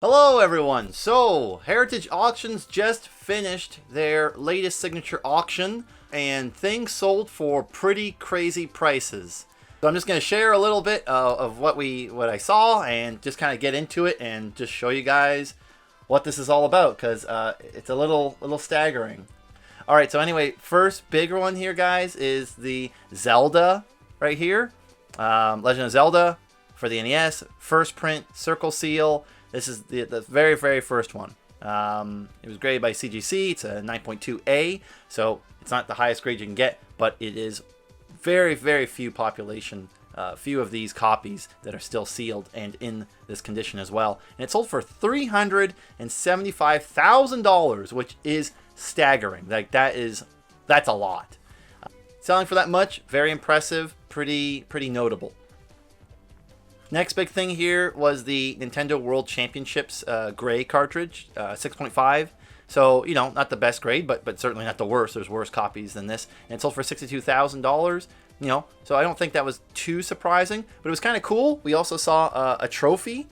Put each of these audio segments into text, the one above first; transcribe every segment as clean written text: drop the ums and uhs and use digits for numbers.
Hello everyone! So, Heritage Auctions just finished their latest signature auction and things sold for pretty crazy prices. So I'm just going to share a little bit of what I saw and just kind of get into it and just show you guys what this is all about because it's a little staggering. Alright, so anyway, first big one here guys is the Zelda right here. Legend of Zelda for the NES, first print, circle seal. This is the very, very first one. It was graded by CGC. It's a 9.2A, so it's not the highest grade you can get, but it is very, very few of these copies that are still sealed and in this condition as well. And it sold for $375,000, which is staggering. Like that's a lot. Selling for that much, very impressive, pretty notable. Next big thing here was the Nintendo World Championships gray cartridge, 6.5. So, you know, not the best grade, but certainly not the worst. There's worse copies than this. And it sold for $62,000. You know, so I don't think that was too surprising, but it was kind of cool. We also saw a trophy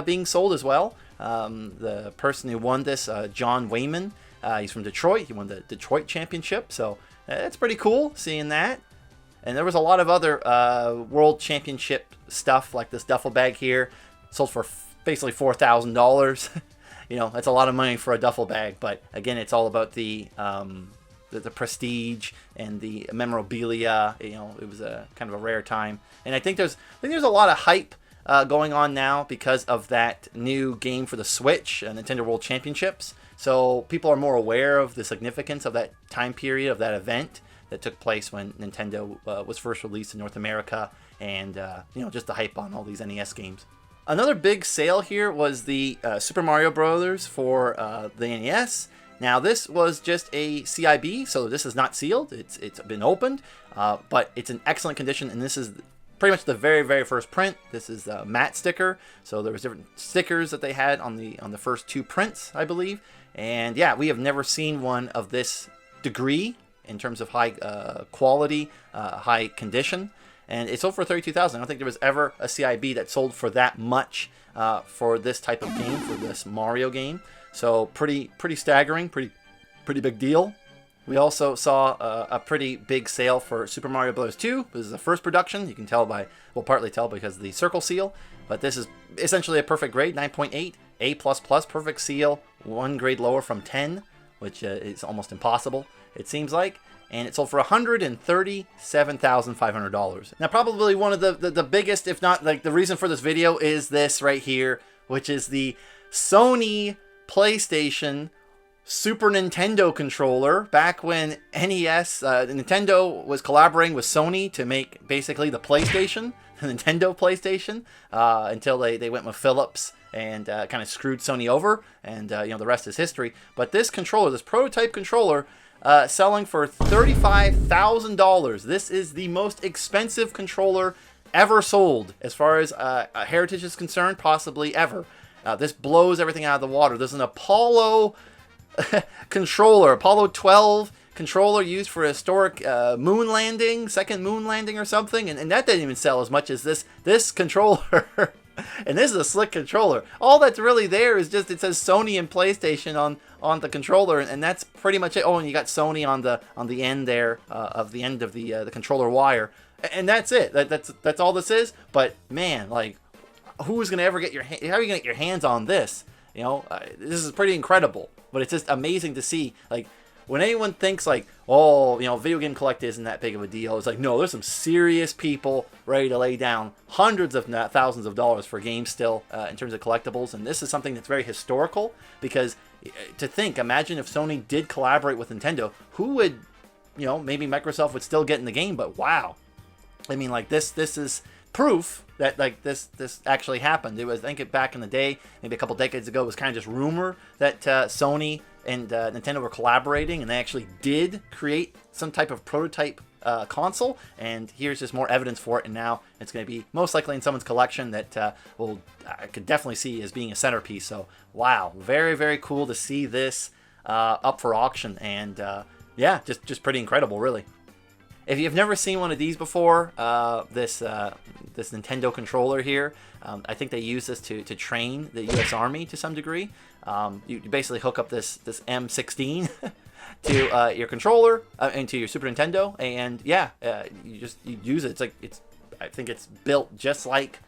being sold as well. The person who won this, John Wayman, he's from Detroit. He won the Detroit Championship, so it's pretty cool seeing that. And there was a lot of other World Championship stuff, like this duffel bag here, sold for basically $4,000. You know, that's a lot of money for a duffel bag. But again, it's all about the prestige and the memorabilia. You know, it was a kind of a rare time, and I think there's a lot of hype going on now because of that new game for the Switch, Nintendo World Championships. So people are more aware of the significance of that time period, of that event that took place when Nintendo was first released in North America, and you know, just the hype on all these NES games. Another big sale here was the Super Mario Bros. For the NES. Now this was just a CIB, so this is not sealed. It's been opened, but it's in excellent condition, and this is pretty much the very, very first print. This is the matte sticker, so there was different stickers that they had on the first two prints, I believe. And yeah, we have never seen one of this degree in terms of high quality, high condition, and it sold for $32,000. I don't think there was ever a CIB that sold for that much for this type of game, for this Mario game. So pretty staggering, pretty big deal. We also saw a pretty big sale for Super Mario Bros. 2. This is the first production. You can tell by, well, partly tell because of the circle seal, but this is essentially a perfect grade, 9.8, A++, perfect seal, one grade lower from 10, which is almost impossible, it seems like. And it sold for $137,500. Now, probably one of the biggest, if not like the reason for this video, is this right here, which is the Sony PlayStation Super Nintendo controller. Back when NES, Nintendo was collaborating with Sony to make basically the PlayStation, the Nintendo PlayStation, until they went with Philips and kind of screwed Sony over, and you know, the rest is history. But this controller, this prototype controller, selling for $35,000. This is the most expensive controller ever sold, as far as Heritage is concerned, possibly ever. This blows everything out of the water. There's an Apollo controller, Apollo 12 controller used for a historic moon landing, second moon landing or something, and that didn't even sell as much as this controller. And this is a slick controller. All that's really there is just, it says Sony and PlayStation on the controller, and that's pretty much it. Oh, and you got Sony on the end there of the end of the controller wire, and that's it. That's all this is. But man, like, who's gonna ever get how are you gonna get your hands on this? You know, this is pretty incredible. But it's just amazing to see, like, when anyone thinks like, oh, you know, video game collecting isn't that big of a deal, it's like, no, there's some serious people ready to lay down hundreds of thousands of dollars for games still in terms of collectibles. And this is something that's very historical, because to think, imagine if Sony did collaborate with Nintendo, who would, you know, maybe Microsoft would still get in the game, but wow. I mean, like, this is proof that, like, this actually happened. It was, I think, back in the day, maybe a couple decades ago, it was kind of just rumor that Sony and Nintendo were collaborating, and they actually did create some type of prototype console, and here's just more evidence for it, and now it's going to be most likely in someone's collection that I could definitely see as being a centerpiece. So wow, very, very cool to see this up for auction, and yeah, just pretty incredible, really. if you've never seen one of these before, this Nintendo controller here, I think they use this to train the U.S. Army to some degree. You basically hook up this M16 to your controller into your Super Nintendo, and yeah, you use it. I think it's built just like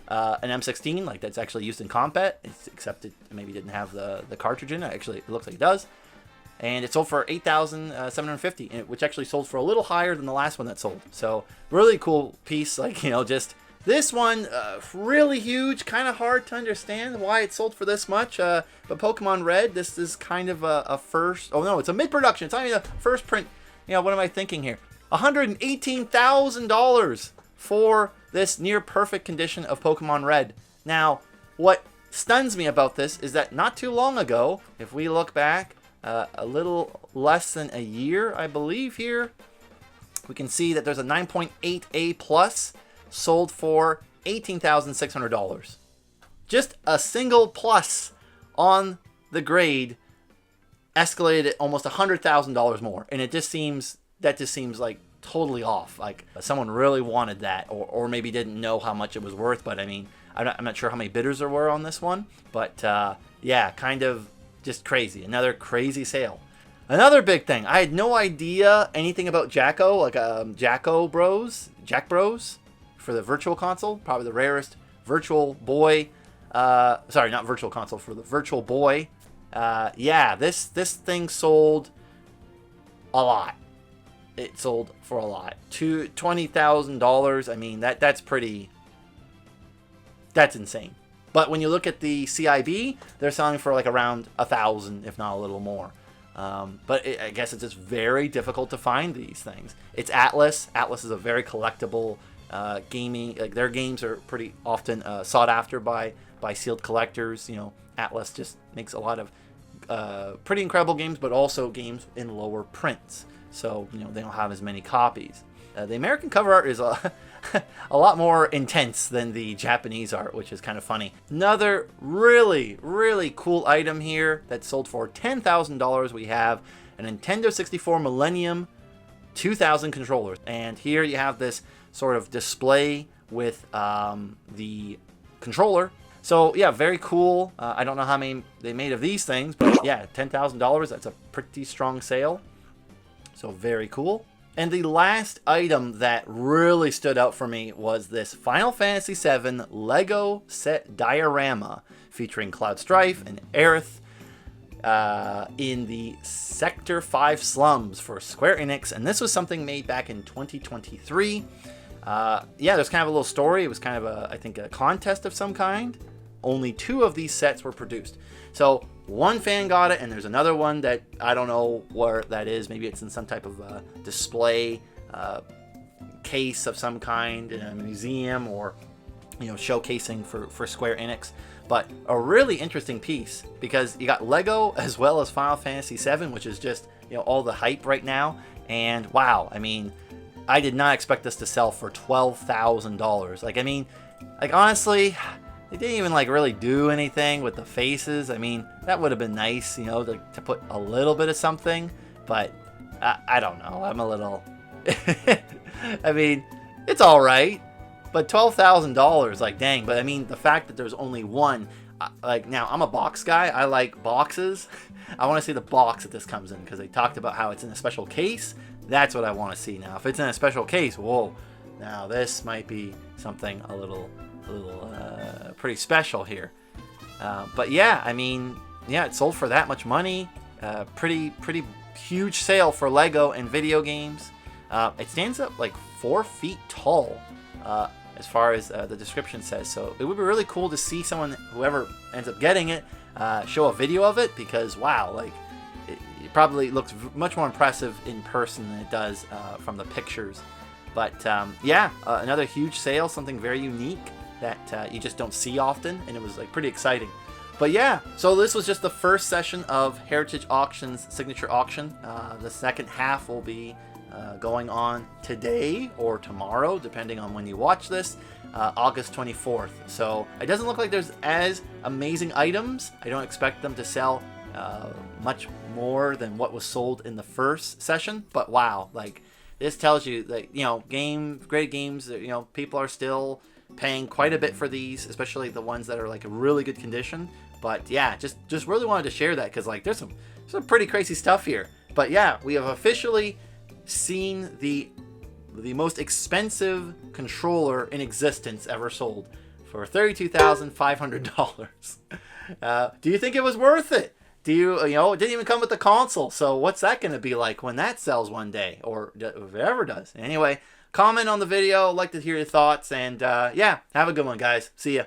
an M16, like that's actually used in combat, except it maybe didn't have the cartridge in it. Actually, it looks like it does. And it sold for $8,750, which actually sold for a little higher than the last one that sold. So really cool piece. Like, just this one, really huge, kind of hard to understand why it sold for this much. But Pokemon Red, this is kind of a first. Oh no, it's a mid-production. It's not even a first print. What am I thinking here? $118,000 for this near perfect condition of Pokemon Red. Now, what stuns me about this is that not too long ago, if we look back, a little less than a year, I believe here, we can see that there's a 9.8A plus sold for $18,600. Just a single plus on the grade escalated at almost $100,000 more, and that just seems like totally off. Like someone really wanted that, or maybe didn't know how much it was worth. But I mean, I'm not sure how many bidders there were on this one, but yeah, kind of just crazy. Another crazy sale. Another big thing. I had no idea anything about Jacko, like Jacko Bros, Jack Bros, for the Virtual Console. Probably the rarest Virtual Boy. Sorry, not Virtual Console, for the Virtual Boy. Yeah, this thing sold a lot. It sold for a lot. $20,000. I mean, that's insane. But when you look at the CIB, they're selling for like around $1,000, if not a little more. But I guess it's just very difficult to find these things. It's Atlas. Atlas is a very collectible gaming. Like their games are pretty often sought after by sealed collectors. Atlas just makes a lot of pretty incredible games, but also games in lower prints. So they don't have as many copies. The American cover art is a lot more intense than the Japanese art, which is kind of funny. Another really, really cool item here that sold for $10,000. We have a Nintendo 64 Millennium 2000 controller. And here you have this sort of display with the controller. So yeah, very cool. I don't know how many they made of these things, but yeah, $10,000. That's a pretty strong sale. So very cool. And the last item that really stood out for me was this Final Fantasy VII Lego set diorama featuring Cloud Strife and Aerith in the Sector 5 slums for Square Enix. And this was something made back in 2023. Yeah, there's kind of a little story. It was kind of I think a contest of some kind. Only 2 of these sets were produced. So one fan got it, and there's another one that I don't know where that is. Maybe it's in some type of display case of some kind in a museum, or showcasing for Square Enix. But a really interesting piece, because you got Lego as well as Final Fantasy VII, which is just all the hype right now. And wow, I mean, I did not expect this to sell for $12,000. Like honestly, they didn't even really do anything with the faces. I mean, that would have been nice, to put a little bit of something. But I don't know. I'm a little. I mean, it's all right, but $12,000, like dang. But I mean, the fact that there's only one. Now I'm a box guy. I like boxes. I want to see the box that this comes in, because they talked about how it's in a special case. That's what I want to see now. If it's in a special case, whoa. Now this might be something a little pretty special here. But yeah, I mean, yeah, it sold for that much money. Pretty huge sale for Lego and video games. It stands up like 4 feet tall, as far as the description says. So it would be really cool to see someone, whoever ends up getting it, show a video of it, because wow, it probably looks much more impressive in person than it does from the pictures. But yeah, another huge sale, something very unique that you just don't see often, and it was pretty exciting. But yeah, so this was just the first session of Heritage Auction's signature auction. The second half will be going on today or tomorrow, depending on when you watch this, August 24th. So it doesn't look like there's as amazing items. I don't expect them to sell much more than what was sold in the first session, but wow, this tells you that, you know, great games, you know, people are still paying quite a bit for these, especially the ones that are like in really good condition. But yeah, just really wanted to share that because like there's some pretty crazy stuff here. But yeah, we have officially seen the most expensive controller in existence ever sold for $32,500. Do you think it was worth it? Do you know, it didn't even come with the console, so what's that going to be like when that sells one day, or if it ever does? Anyway, comment on the video, I'd like to hear your thoughts, and yeah, have a good one, guys. See ya.